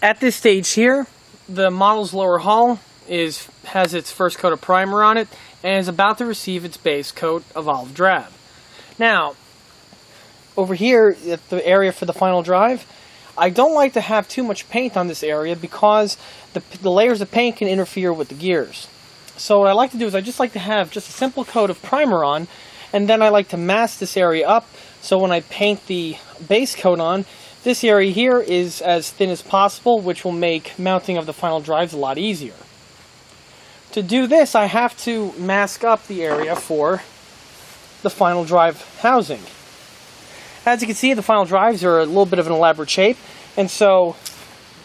At this stage here, the model's lower hull has its first coat of primer on it and is about to receive its base coat of olive drab. Now, over here at the area for the final drive, I don't like to have too much paint on this area because the layers of paint can interfere with the gears. So what I like to do is I just like to have just a simple coat of primer on, and then I like to mask this area up so when I paint the base coat on, this area here is as thin as possible, which will make mounting of the final drives a lot easier. To do this, I have to mask up the area for the final drive housing. As you can see, the final drives are a little bit of an elaborate shape, and so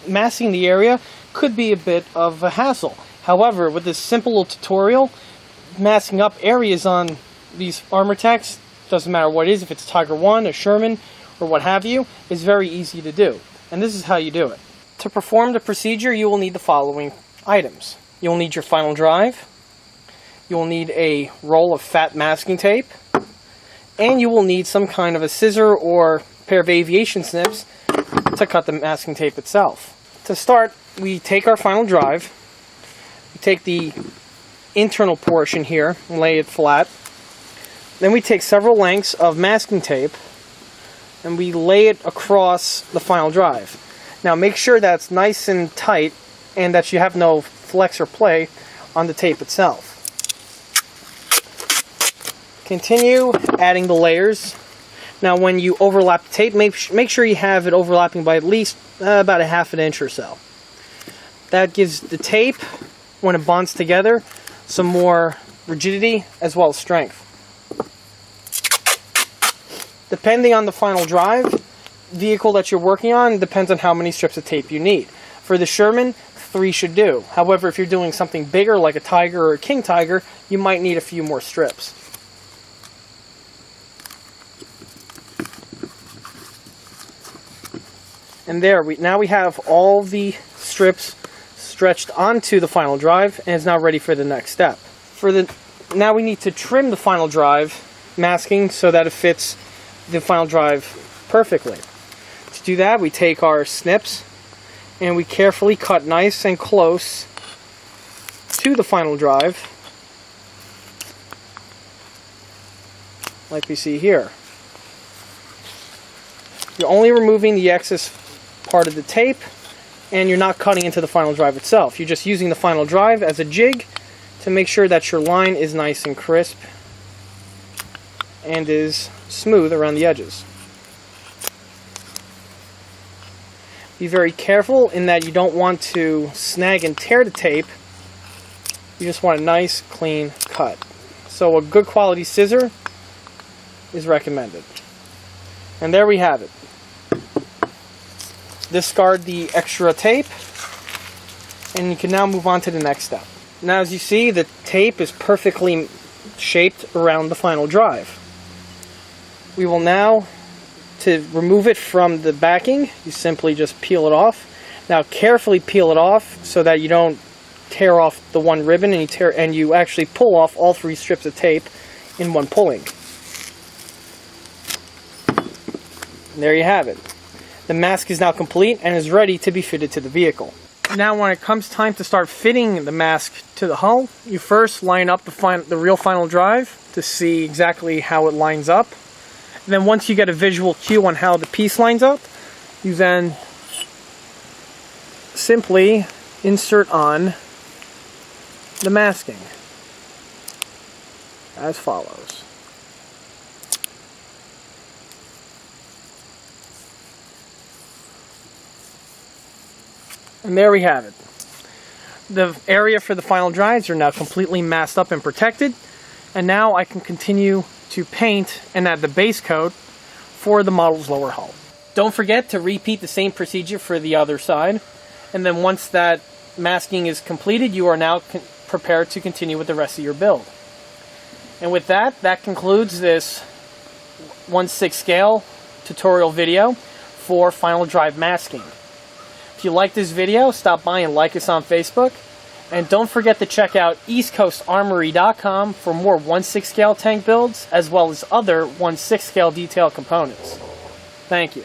masking the area could be a bit of a hassle. However, with this simple little tutorial, masking up areas on these Armorteks, doesn't matter what it is, if it's Tiger 1, a Sherman, or what have you, is very easy to do. And this is how you do it. To perform the procedure, you will need the following items. You'll need your final drive, you will need a roll of fat masking tape, and you will need some kind of a scissor or pair of aviation snips to cut the masking tape itself. To start, we take our final drive, we take the internal portion here and lay it flat. Then we take several lengths of masking tape and we lay it across the final drive. Now make sure that's nice and tight and that you have no flex or play on the tape itself. Continue adding the layers. Now when you overlap the tape, make sure you have it overlapping by at least about a ½ inch or so. That gives the tape, when it bonds together, some more rigidity as well as strength. Depending on the final drive vehicle that you're working on, depends on how many strips of tape you need. For the Sherman, 3 should do. However, if you're doing something bigger like a Tiger or a King Tiger, you might need a few more strips. And there, now we have all the strips stretched onto the final drive, and it's now ready for the next step. Now we need to trim the final drive masking so that it fits the final drive perfectly. To do that, we take our snips and we carefully cut nice and close to the final drive, like we see here. You're only removing the excess part of the tape, and you're not cutting into the final drive itself. You're just using the final drive as a jig to make sure that your line is nice and crisp and is smooth around the edges. Be very careful in that you don't want to snag and tear the tape. You just want a nice, clean cut. So a good quality scissor is recommended. And there we have it. Discard the extra tape, and you can now move on to the next step. Now, as you see, the tape is perfectly shaped around the final drive. We will now, to remove it from the backing, you simply just peel it off. Now carefully peel it off so that you don't tear off the one ribbon and you actually pull off all 3 strips of tape in one pulling. And there you have it. The mask is now complete and is ready to be fitted to the vehicle. Now when it comes time to start fitting the mask to the hull, you first line up the real final drive to see exactly how it lines up. And then once you get a visual cue on how the piece lines up, you then simply insert on the masking as follows. And there we have it. The area for the final drives are now completely masked up and protected, and now I can continue to paint and add the base coat for the model's lower hull. Don't forget to repeat the same procedure for the other side, and then once that masking is completed, you are now prepared to continue with the rest of your build. And with that, that concludes this 1/6 scale tutorial video for final drive masking. If you like this video, stop by and like us on Facebook. And don't forget to check out eastcoastarmory.com for more 1/6 scale tank builds, as well as other 1/6 scale detail components. Thank you.